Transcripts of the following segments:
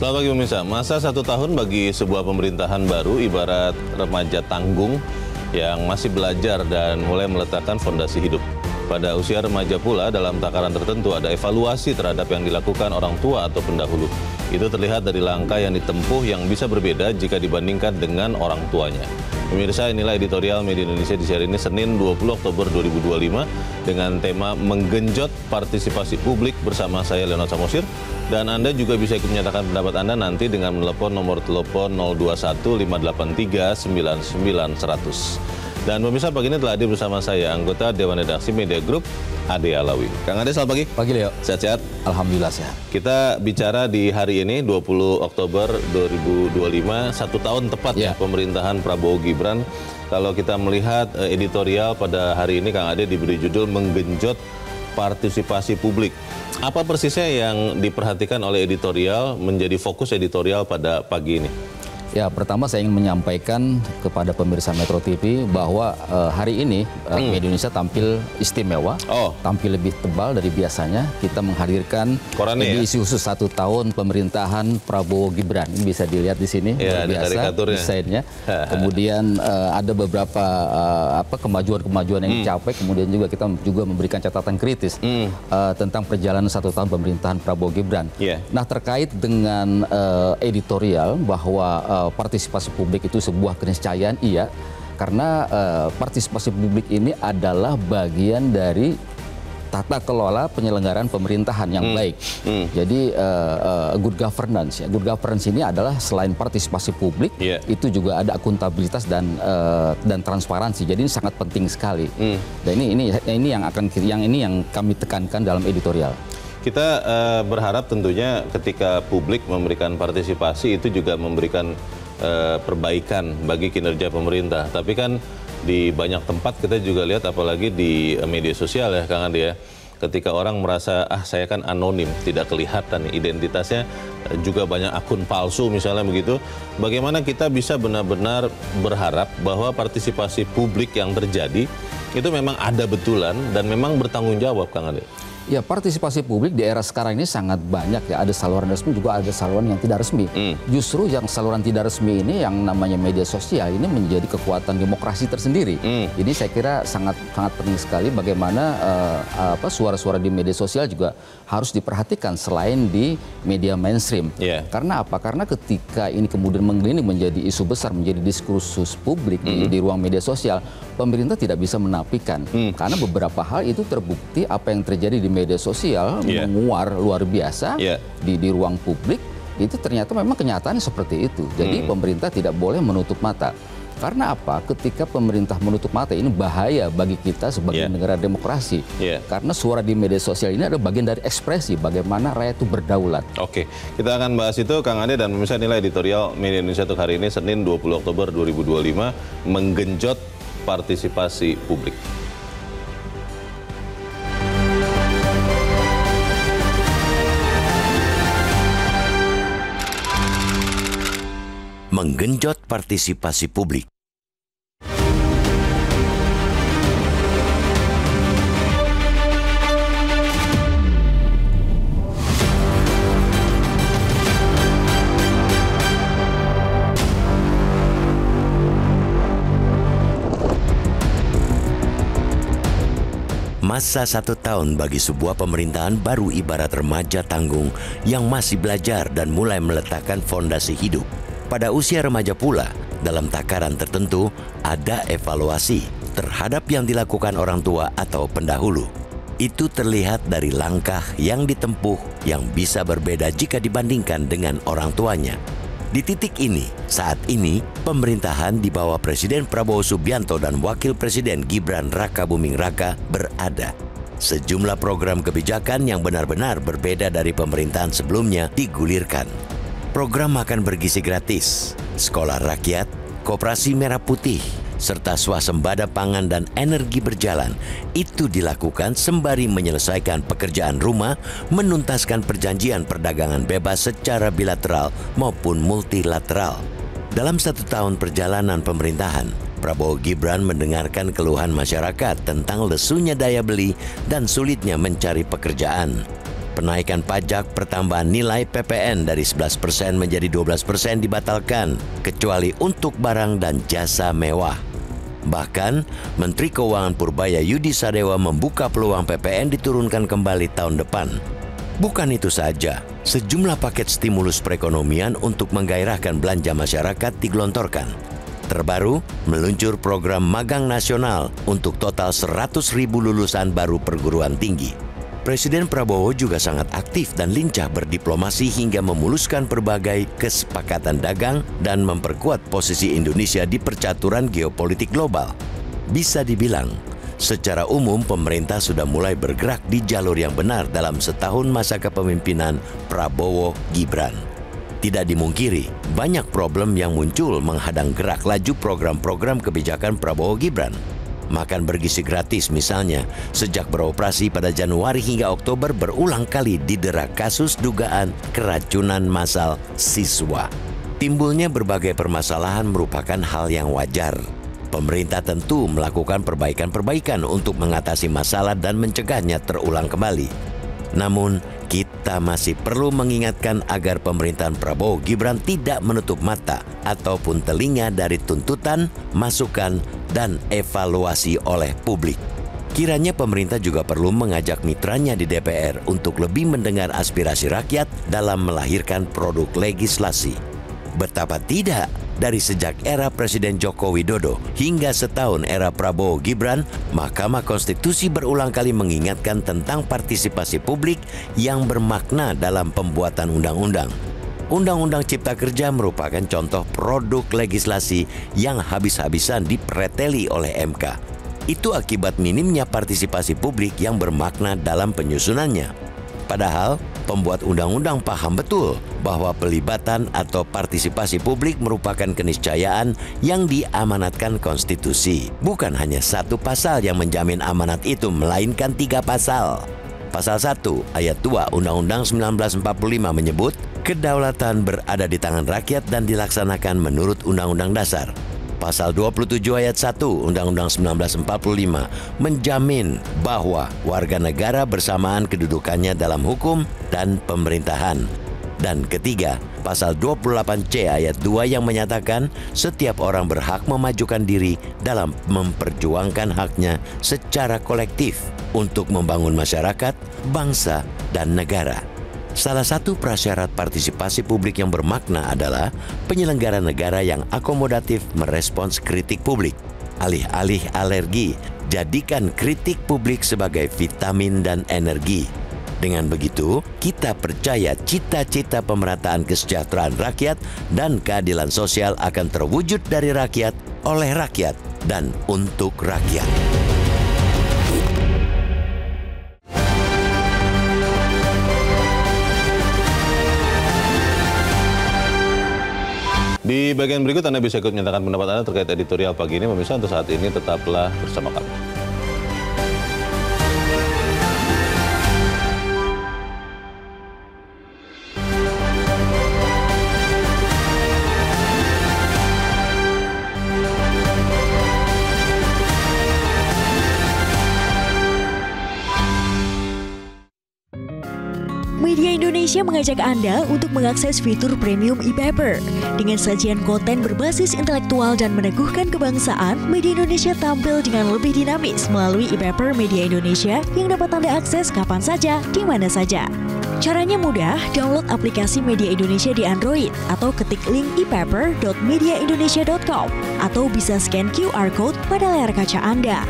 Selamat pagi pemirsa. Masa 1 tahun bagi sebuah pemerintahan baru ibarat remaja tanggung yang masih belajar dan mulai meletakkan fondasi hidup. Pada usia remaja pula, dalam takaran tertentu ada evaluasi terhadap yang dilakukan orang tua atau pendahulu. Itu terlihat dari langkah yang ditempuh yang bisa berbeda jika dibandingkan dengan orang tuanya. Pemirsa, inilah editorial Media Indonesia di hari ini, Senin 20 Oktober 2025, dengan tema Menggenjot Partisipasi Publik bersama saya, Leonard Samosir. Dan Anda juga bisa ikut menyatakan pendapat Anda nanti dengan menelpon nomor telepon 021 583 99100. Dan pemirsa, pagi ini telah hadir bersama saya, anggota Dewan Redaksi Media Group, Ade Alawi. Kang Ade, selamat pagi. Pagi, Leo. Sehat-sehat? Alhamdulillah sehat. Kita bicara di hari ini, 20 Oktober 2025, 1 tahun tepat ya pemerintahan Prabowo Gibran. Kalau kita melihat editorial pada hari ini, Kang Ade diberi judul Menggenjot Partisipasi Publik. Apa persisnya yang diperhatikan oleh editorial menjadi fokus editorial pada pagi ini? Ya, pertama saya ingin menyampaikan kepada pemirsa Metro TV bahwa hari ini Media Indonesia tampil istimewa, tampil lebih tebal dari biasanya. Kita menghadirkan edisi khusus 1 tahun pemerintahan Prabowo Gibran. Ini bisa dilihat di sini, ya, luar biasa desainnya. Kemudian ada beberapa kemajuan-kemajuan yang dicapai. Kemudian juga kita juga memberikan catatan kritis tentang perjalanan 1 tahun pemerintahan Prabowo Gibran. Nah, terkait dengan editorial bahwa partisipasi publik itu sebuah keniscayaan, iya, karena partisipasi publik ini adalah bagian dari tata kelola penyelenggaraan pemerintahan yang baik. Jadi good governance, ya. Good governance ini adalah selain partisipasi publik, itu juga ada akuntabilitas dan transparansi. Jadi ini sangat penting sekali. Dan ini yang kami tekankan dalam editorial. Kita berharap tentunya ketika publik memberikan partisipasi itu juga memberikan perbaikan bagi kinerja pemerintah. Tapi kan di banyak tempat kita juga lihat, apalagi di media sosial ya Kang Andi ya, ketika orang merasa saya kan anonim, tidak kelihatan identitasnya, juga banyak akun palsu misalnya begitu. Bagaimana kita bisa benar-benar berharap bahwa partisipasi publik yang terjadi itu memang ada betulan dan memang bertanggung jawab, Kang Andi? Ya, partisipasi publik di era sekarang ini sangat banyak ya. Ada saluran resmi, juga ada saluran yang tidak resmi. Justru yang saluran tidak resmi ini, yang namanya media sosial ini, menjadi kekuatan demokrasi tersendiri. Jadi saya kira sangat penting sekali bagaimana suara-suara di media sosial juga harus diperhatikan selain di media mainstream. Karena apa? Karena ketika ini kemudian menggelinding menjadi isu besar, menjadi diskursus publik di ruang media sosial, pemerintah tidak bisa menafikan. Karena beberapa hal itu terbukti apa yang terjadi di media sosial menguar luar biasa di ruang publik, itu ternyata memang kenyataannya seperti itu. Jadi pemerintah tidak boleh menutup mata. Karena apa? Ketika pemerintah menutup mata, ini bahaya bagi kita sebagai negara demokrasi. Karena suara di media sosial ini adalah bagian dari ekspresi bagaimana rakyat itu berdaulat. Oke, kita akan bahas itu Kang Ade, dan pemirsa, inilah editorial Media Indonesia untuk hari ini, Senin 20 Oktober 2025, Menggenjot Partisipasi Publik. Menggenjot partisipasi publik. Masa 1 tahun bagi sebuah pemerintahan baru ibarat remaja tanggung yang masih belajar dan mulai meletakkan fondasi hidup. Pada usia remaja pula, dalam takaran tertentu, ada evaluasi terhadap yang dilakukan orang tua atau pendahulu. Itu terlihat dari langkah yang ditempuh yang bisa berbeda jika dibandingkan dengan orang tuanya. Di titik ini, saat ini, pemerintahan di bawah Presiden Prabowo Subianto dan Wakil Presiden Gibran Rakabuming Raka berada. Sejumlah program kebijakan yang benar-benar berbeda dari pemerintahan sebelumnya digulirkan. Program makan bergizi gratis, sekolah rakyat, koperasi merah putih, serta swasembada pangan dan energi berjalan. Itu dilakukan sembari menyelesaikan pekerjaan rumah, menuntaskan perjanjian perdagangan bebas secara bilateral maupun multilateral. Dalam 1 tahun perjalanan pemerintahan, Prabowo Gibran mendengarkan keluhan masyarakat tentang lesunya daya beli dan sulitnya mencari pekerjaan. Penaikan pajak pertambahan nilai PPN dari 11% menjadi 12% dibatalkan, kecuali untuk barang dan jasa mewah. Bahkan, Menteri Keuangan Purbaya Yudi Sadewa membuka peluang PPN diturunkan kembali tahun depan. Bukan itu saja, sejumlah paket stimulus perekonomian untuk menggairahkan belanja masyarakat digelontorkan. Terbaru, meluncur program magang nasional untuk total 100.000 lulusan baru perguruan tinggi. Presiden Prabowo juga sangat aktif dan lincah berdiplomasi hingga memuluskan berbagai kesepakatan dagang dan memperkuat posisi Indonesia di percaturan geopolitik global. Bisa dibilang, secara umum pemerintah sudah mulai bergerak di jalur yang benar dalam setahun masa kepemimpinan Prabowo Gibran. Tidak dimungkiri, banyak problem yang muncul menghadang gerak laju program-program kebijakan Prabowo Gibran. Makan bergizi gratis misalnya, sejak beroperasi pada Januari hingga Oktober berulang kali didera kasus dugaan keracunan massal siswa. Timbulnya berbagai permasalahan merupakan hal yang wajar. Pemerintah tentu melakukan perbaikan-perbaikan untuk mengatasi masalah dan mencegahnya terulang kembali. Namun, kita masih perlu mengingatkan agar pemerintahan Prabowo Gibran tidak menutup mata ataupun telinga dari tuntutan, masukan, dan evaluasi oleh publik. Kiranya pemerintah juga perlu mengajak mitranya di DPR untuk lebih mendengar aspirasi rakyat dalam melahirkan produk legislasi. Betapa tidak, dari sejak era Presiden Joko Widodo hingga setahun era Prabowo Gibran, Mahkamah Konstitusi berulang kali mengingatkan tentang partisipasi publik yang bermakna dalam pembuatan undang-undang. Undang-Undang Cipta Kerja merupakan contoh produk legislasi yang habis-habisan dipreteli oleh MK. Itu akibat minimnya partisipasi publik yang bermakna dalam penyusunannya. Padahal, pembuat undang-undang paham betul bahwa pelibatan atau partisipasi publik merupakan keniscayaan yang diamanatkan konstitusi. Bukan hanya satu pasal yang menjamin amanat itu, melainkan 3 pasal. Pasal 1 ayat 2 Undang-Undang 1945 menyebut, kedaulatan berada di tangan rakyat dan dilaksanakan menurut Undang-Undang Dasar. Pasal 27 ayat 1 Undang-Undang 1945 menjamin bahwa warga negara bersamaan kedudukannya dalam hukum dan pemerintahan. Dan ketiga, pasal 28C ayat 2 yang menyatakan setiap orang berhak memajukan diri dalam memperjuangkan haknya secara kolektif untuk membangun masyarakat, bangsa, dan negara. Salah satu prasyarat partisipasi publik yang bermakna adalah penyelenggara negara yang akomodatif merespons kritik publik. Alih-alih alergi, jadikan kritik publik sebagai vitamin dan energi. Dengan begitu, kita percaya cita-cita pemerataan kesejahteraan rakyat dan keadilan sosial akan terwujud dari rakyat, oleh rakyat, dan untuk rakyat. Di bagian berikut Anda bisa ikut menyatakan pendapat Anda terkait editorial pagi ini. Pemirsa, untuk saat ini tetaplah bersama kami. Media Indonesia mengajak Anda untuk mengakses fitur premium e-paper. Dengan sajian konten berbasis intelektual dan meneguhkan kebangsaan, Media Indonesia tampil dengan lebih dinamis melalui e-paper Media Indonesia yang dapat Anda akses kapan saja, di mana saja. Caranya mudah, download aplikasi Media Indonesia di Android atau ketik link e-paper.mediaindonesia.com atau bisa scan QR code pada layar kaca Anda.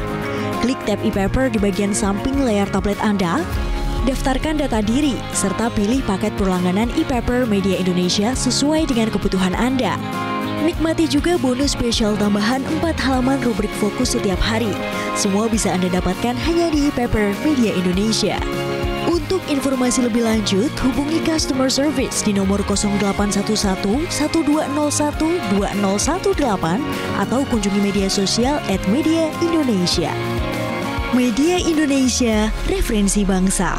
Klik tab e-paper di bagian samping layar tablet Anda. Daftarkan data diri, serta pilih paket berlangganan e-paper Media Indonesia sesuai dengan kebutuhan Anda. Nikmati juga bonus spesial tambahan 4 halaman rubrik fokus setiap hari. Semua bisa Anda dapatkan hanya di e-paper Media Indonesia. Untuk informasi lebih lanjut, hubungi customer service di nomor 0811 1201 2018 atau kunjungi media sosial @mediaindonesia. Media Indonesia, referensi bangsa.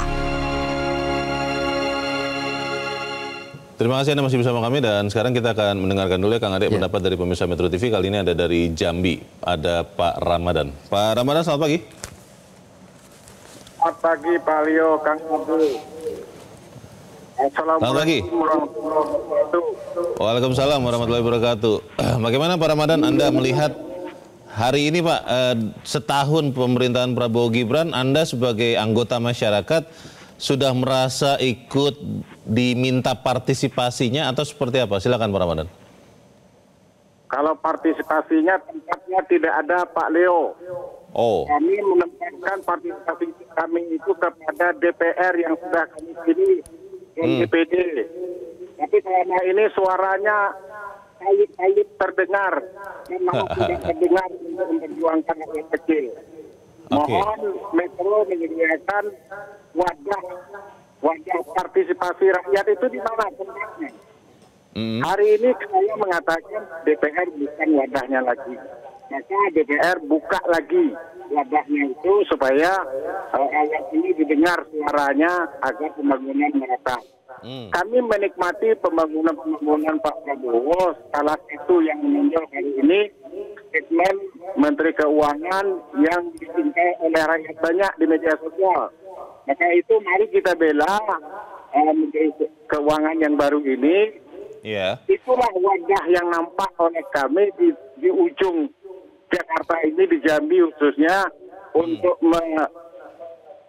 Terima kasih Anda masih bersama kami dan sekarang kita akan mendengarkan dulu ya Kang Ade pendapat dari pemirsa Metro TV. Kali ini ada dari Jambi, ada Pak Ramadan. Pak Ramadan, selamat pagi. Selamat pagi Pak Leo, Kang Abu. Assalamualaikum warahmatullahi wabarakatuh. Waalaikumsalam warahmatullahi wabarakatuh. Bagaimana Pak Ramadan, Anda melihat hari ini Pak, setahun pemerintahan Prabowo Gibran, Anda sebagai anggota masyarakat sudah merasa ikut diminta partisipasinya atau seperti apa? Silakan Pak Ramadan. Kalau partisipasinya tempatnya tidak ada Pak Leo. Oh. Kami menempatkan partisipasi kami itu kepada DPR yang sudah kami pilih dan DPD. Tapi selama ini suaranya kayut-kayut terdengar dan malah tidak terdengar untuk memperjuangkan rakyat kecil. Mohon Metro menyediakan wadah partisipasi rakyat itu di mana tempatnya. Hari ini saya mengatakan DPR bukan wadahnya lagi. Maka DPR buka lagi wadahnya itu supaya rakyat ini didengar suaranya agar pembangunan merata. Kami menikmati pembangunan Pak Prabowo. Salah satu yang menonjol hari ini statement Menteri Keuangan yang dicintai oleh rakyat banyak di media sosial. Maka itu mari kita bela Menteri Keuangan yang baru ini. Yeah. Itulah wajah yang nampak oleh kami di ujung Jakarta ini, di Jambi khususnya, untuk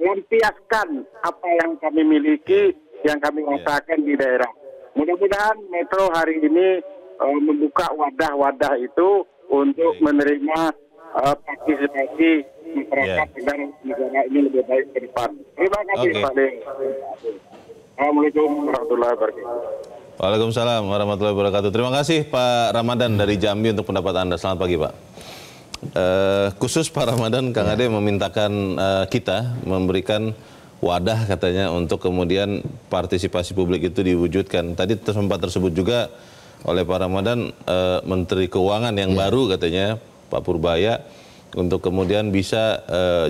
melampiaskan apa yang kami miliki, yang kami rasakan di daerah. Mudah-mudahan Metro hari ini membuka wadah-wadah itu untuk menerima partisipasi masyarakat agar negara ini lebih baik ke depan. Terima kasih Pak Leo. Assalamualaikum warahmatullahi wabarakatuh. Waalaikumsalam warahmatullahi wabarakatuh. Terima kasih Pak Ramadan dari Jambi untuk pendapat Anda. Selamat pagi Pak. Khusus Pak Ramadan, Kang Ade memintakan kita memberikan wadah katanya untuk kemudian partisipasi publik itu diwujudkan. Tadi sempat tersebut juga oleh Pak Ramadan, Menteri Keuangan yang baru katanya, Pak Purbaya, untuk kemudian bisa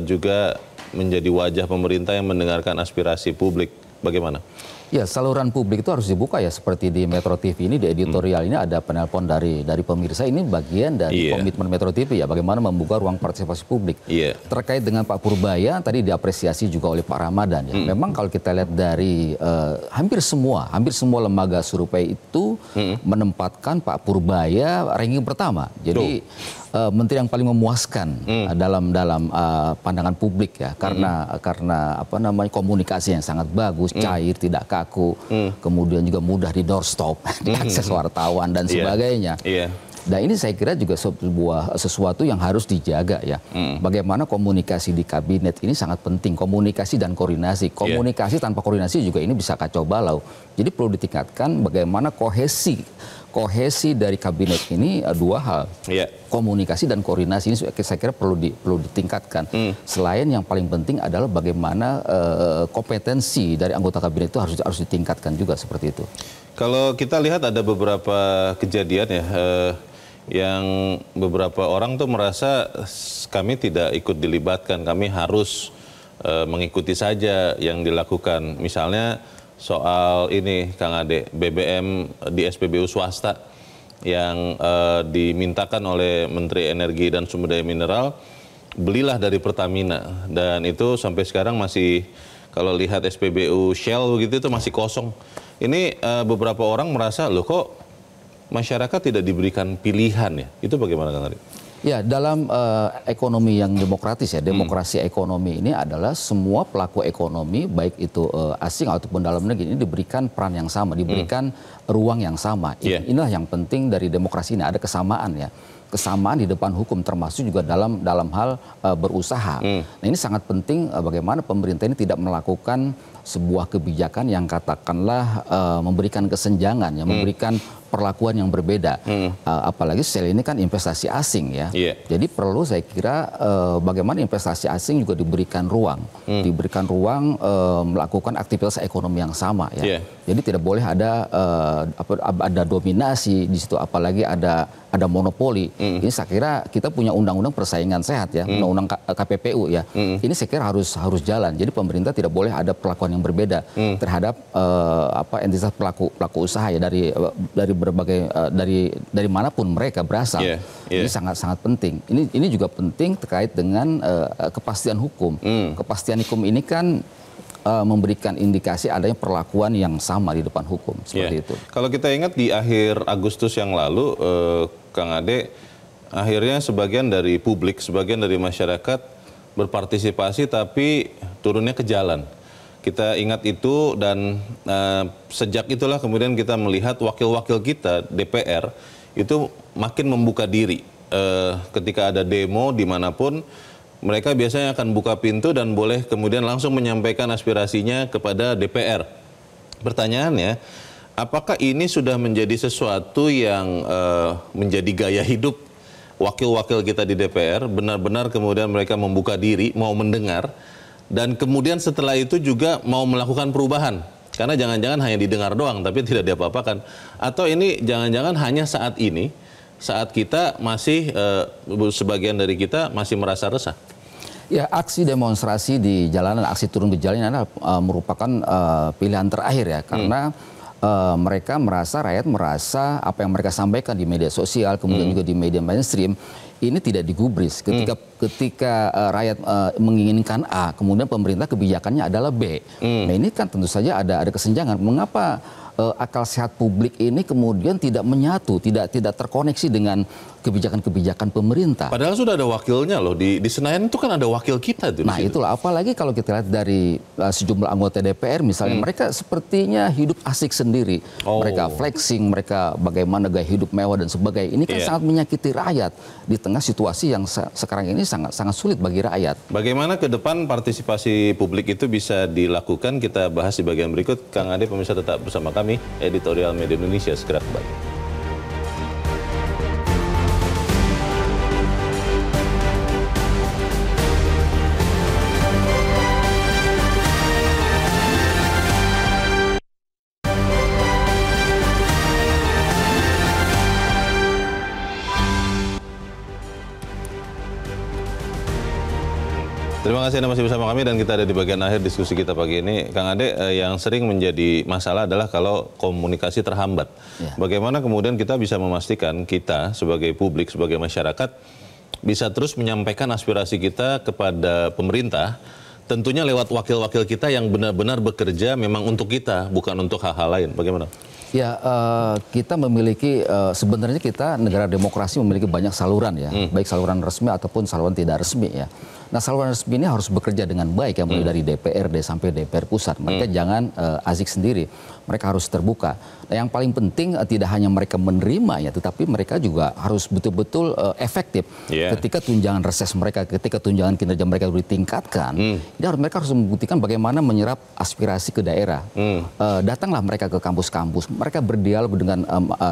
juga menjadi wajah pemerintah yang mendengarkan aspirasi publik. Bagaimana? Ya, saluran publik itu harus dibuka ya, seperti di Metro TV ini, di editorial ini ada penelpon dari pemirsa. Ini bagian dari komitmen Metro TV ya, bagaimana membuka ruang partisipasi publik. Terkait dengan Pak Purbaya, tadi diapresiasi juga oleh Pak Ramadan ya. Memang kalau kita lihat dari hampir semua lembaga survei itu menempatkan Pak Purbaya ranking pertama. Jadi menteri yang paling memuaskan dalam pandangan publik ya, karena apa namanya, komunikasi yang sangat bagus, cair, tidak kaku, kemudian juga mudah di doorstop, diakses wartawan dan sebagainya. Dan ini saya kira juga sesuatu yang harus dijaga ya. Bagaimana komunikasi di kabinet ini sangat penting, komunikasi dan koordinasi. Komunikasi tanpa koordinasi juga ini bisa kacau balau. Jadi perlu ditingkatkan bagaimana kohesi dari kabinet ini, dua hal. Komunikasi dan koordinasi ini saya kira perlu ditingkatkan. Selain yang paling penting adalah bagaimana kompetensi dari anggota kabinet itu harus ditingkatkan juga, seperti itu. Kalau kita lihat ada beberapa kejadian ya, yang beberapa orang tuh merasa kami tidak ikut dilibatkan, kami harus mengikuti saja yang dilakukan. Misalnya soal ini Kang Ade, BBM di SPBU swasta yang dimintakan oleh Menteri Energi dan Sumber Daya Mineral, belilah dari Pertamina, dan itu sampai sekarang masih, kalau lihat SPBU Shell begitu itu masih kosong. Ini beberapa orang merasa, loh kok masyarakat tidak diberikan pilihan ya? Itu bagaimana Kang Ade? Ya, dalam ekonomi yang demokratis ya, demokrasi ekonomi ini adalah semua pelaku ekonomi, baik itu asing ataupun dalam negeri, ini diberikan peran yang sama, diberikan ruang yang sama. Inilah yang penting dari demokrasi ini, ada kesamaan ya. Kesamaan di depan hukum, termasuk juga dalam hal berusaha. Nah, ini sangat penting bagaimana pemerintah ini tidak melakukan sebuah kebijakan yang katakanlah memberikan kesenjangan, ya, memberikan perlakuan yang berbeda. Apalagi Shell ini kan investasi asing ya. Jadi perlu saya kira bagaimana investasi asing juga diberikan ruang, melakukan aktivitas ekonomi yang sama ya. Jadi tidak boleh ada dominasi di situ, apalagi ada monopoli. Ini saya kira kita punya undang-undang persaingan sehat ya, undang-undang KPPU ya. Ini saya kira harus jalan. Jadi pemerintah tidak boleh ada perlakuan yang berbeda terhadap entitas pelaku usaha ya, dari berbagai dari manapun mereka berasal. Ini sangat penting. Ini juga penting terkait dengan kepastian hukum. Kepastian hukum ini kan memberikan indikasi adanya perlakuan yang sama di depan hukum seperti itu. Kalau kita ingat di akhir Agustus yang lalu, Kang Ade, akhirnya sebagian dari publik, sebagian dari masyarakat berpartisipasi tapi turunnya ke jalan. Kita ingat itu dan sejak itulah kemudian kita melihat wakil-wakil kita DPR itu makin membuka diri. Ketika ada demo dimanapun, mereka biasanya akan buka pintu dan boleh kemudian langsung menyampaikan aspirasinya kepada DPR. Pertanyaannya, apakah ini sudah menjadi sesuatu yang menjadi gaya hidup wakil-wakil kita di DPR, benar-benar kemudian mereka membuka diri, mau mendengar, dan kemudian setelah itu juga mau melakukan perubahan? Karena jangan-jangan hanya didengar doang, tapi tidak diapa-apakan. Atau ini jangan-jangan hanya saat ini, saat kita masih, sebagian dari kita masih merasa resah? Ya, aksi demonstrasi di jalanan, aksi turun ke jalan adalah merupakan pilihan terakhir ya, karena mereka merasa, rakyat merasa apa yang mereka sampaikan di media sosial, kemudian juga di media mainstream, ini tidak digubris. Ketika rakyat menginginkan A, kemudian pemerintah kebijakannya adalah B. Nah, ini kan tentu saja ada kesenjangan. Mengapa akal sehat publik ini kemudian tidak menyatu, tidak terkoneksi dengan kebijakan-kebijakan pemerintah? Padahal sudah ada wakilnya loh, di Senayan itu kan ada wakil kita tuh. Nah itulah, apalagi kalau kita lihat dari sejumlah anggota DPR misalnya, mereka sepertinya hidup asik sendiri. Mereka flexing, mereka bagaimana gaya hidup mewah dan sebagainya. Ini kan sangat menyakiti rakyat di tengah situasi yang sekarang ini sangat sulit bagi rakyat. Bagaimana ke depan partisipasi publik itu bisa dilakukan, kita bahas di bagian berikut. Kang Ade, pemirsa tetap bersama kami, Editorial Media Indonesia segera kembali. Terima kasih Anda masih bersama kami dan kita ada di bagian akhir diskusi kita pagi ini. Kang Ade, yang sering menjadi masalah adalah kalau komunikasi terhambat. Bagaimana kemudian kita bisa memastikan kita sebagai publik, sebagai masyarakat bisa terus menyampaikan aspirasi kita kepada pemerintah, tentunya lewat wakil-wakil kita yang benar-benar bekerja memang untuk kita, bukan untuk hal-hal lain. Bagaimana? Ya, kita memiliki, sebenarnya kita negara demokrasi memiliki banyak saluran ya, baik saluran resmi ataupun saluran tidak resmi ya. Nah, saluran resmi ini harus bekerja dengan baik ya, mulai dari DPRD sampai DPR pusat. Mereka jangan asik sendiri, mereka harus terbuka. Nah, yang paling penting tidak hanya mereka menerimanya, tetapi mereka juga harus betul-betul efektif. Ketika tunjangan reses mereka, ketika tunjangan kinerja mereka ditingkatkan, mereka harus membuktikan bagaimana menyerap aspirasi ke daerah. Datanglah mereka ke kampus-kampus, mereka berdialog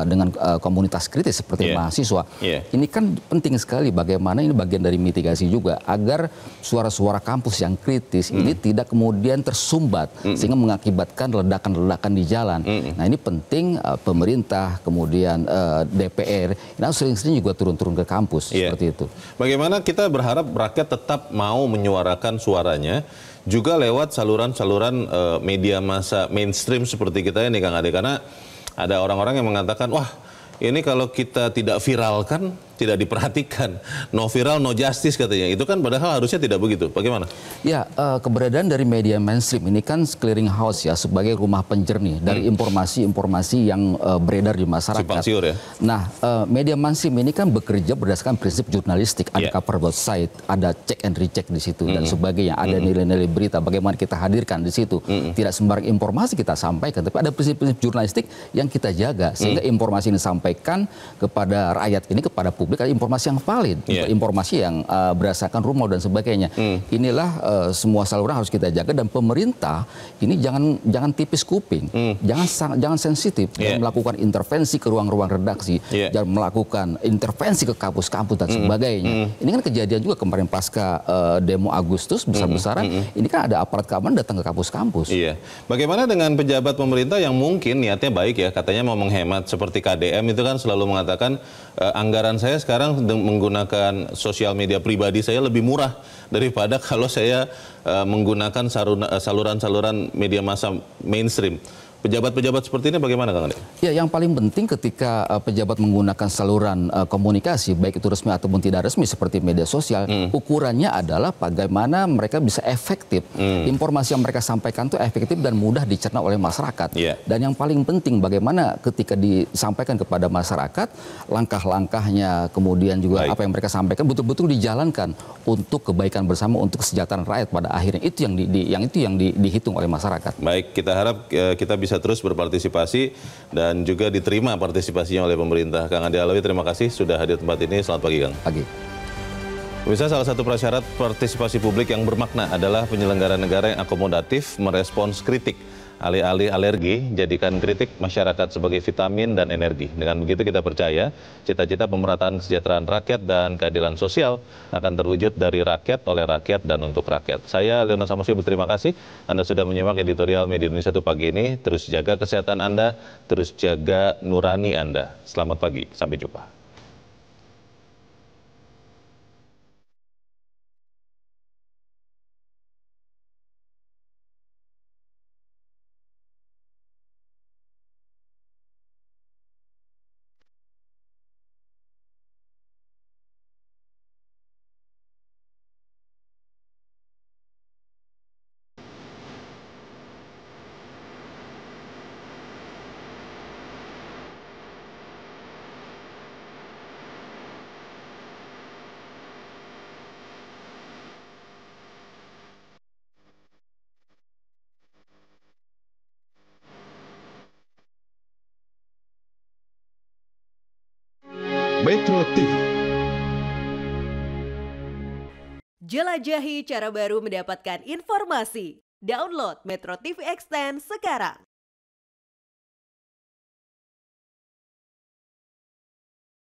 dengan komunitas kritis seperti mahasiswa. Ini kan penting sekali, bagaimana ini bagian dari mitigasi juga, agar suara-suara kampus yang kritis ini tidak kemudian tersumbat sehingga mengakibatkan ledakan-ledakan di jalan. Nah, ini penting pemerintah, kemudian DPR, ini sering-sering juga turun-turun ke kampus seperti itu. Bagaimana kita berharap rakyat tetap mau menyuarakan suaranya juga lewat saluran-saluran media massa mainstream seperti kita ini, Kang Ade, karena ada orang-orang yang mengatakan, wah, ini kalau kita tidak viralkan, tidak diperhatikan, no viral, no justice katanya. Itu kan padahal harusnya tidak begitu. Bagaimana? Ya, keberadaan dari media mainstream ini kan clearing house ya, sebagai rumah penjernih dari informasi-informasi yang beredar di masyarakat. Simpang siur ya? Nah, media mainstream ini kan bekerja berdasarkan prinsip jurnalistik. Ada cover both side, ada check and recheck di situ dan sebagainya. Ada nilai-nilai berita, bagaimana kita hadirkan di situ. Tidak sembarang informasi kita sampaikan, tapi ada prinsip-prinsip jurnalistik yang kita jaga sehingga informasi ini disampaikan kepada rakyat ini, kepada publik, ada informasi yang valid, informasi yang berdasarkan rumor dan sebagainya. Inilah semua saluran harus kita jaga, dan pemerintah ini jangan tipis kuping, jangan sensitif, jangan melakukan intervensi ke ruang-ruang redaksi, jangan melakukan intervensi ke kampus-kampus dan sebagainya. Ini kan kejadian juga kemarin pasca demo Agustus besar-besaran, ini kan ada aparat keamanan datang ke kampus-kampus. Bagaimana dengan pejabat pemerintah yang mungkin niatnya baik ya, katanya mau menghemat, seperti KDM itu kan selalu mengatakan anggaran saya sekarang menggunakan sosial media pribadi saya lebih murah daripada kalau saya menggunakan saluran-saluran media massa mainstream. Pejabat-pejabat seperti ini bagaimana Kang Ade? Ya, yang paling penting ketika pejabat menggunakan saluran komunikasi, baik itu resmi ataupun tidak resmi seperti media sosial, ukurannya adalah bagaimana mereka bisa efektif. Informasi yang mereka sampaikan itu efektif dan mudah dicerna oleh masyarakat. Dan yang paling penting bagaimana ketika disampaikan kepada masyarakat, langkah-langkahnya, kemudian juga apa yang mereka sampaikan betul-betul dijalankan untuk kebaikan bersama, untuk kesejahteraan rakyat pada akhirnya. Itu yang dihitung oleh masyarakat. Baik, kita harap kita bisa terus berpartisipasi dan juga diterima partisipasinya oleh pemerintah. Kang Ade Alawi, terima kasih sudah hadir tempat ini. Selamat pagi, Kang. Pagi. Pemirsa, salah satu prasyarat partisipasi publik yang bermakna adalah penyelenggara negara yang akomodatif merespons kritik. Alih-alih alergi, jadikan kritik masyarakat sebagai vitamin dan energi. Dengan begitu kita percaya cita-cita pemerataan kesejahteraan rakyat dan keadilan sosial akan terwujud dari rakyat, oleh rakyat, dan untuk rakyat. Saya Leonard Samosir berterima kasih Anda sudah menyimak editorial Media Indonesia pagi ini. Terus jaga kesehatan Anda, terus jaga nurani Anda. Selamat pagi, sampai jumpa. Metro TV. Jelajahi cara baru mendapatkan informasi. Download Metro TV Extend sekarang.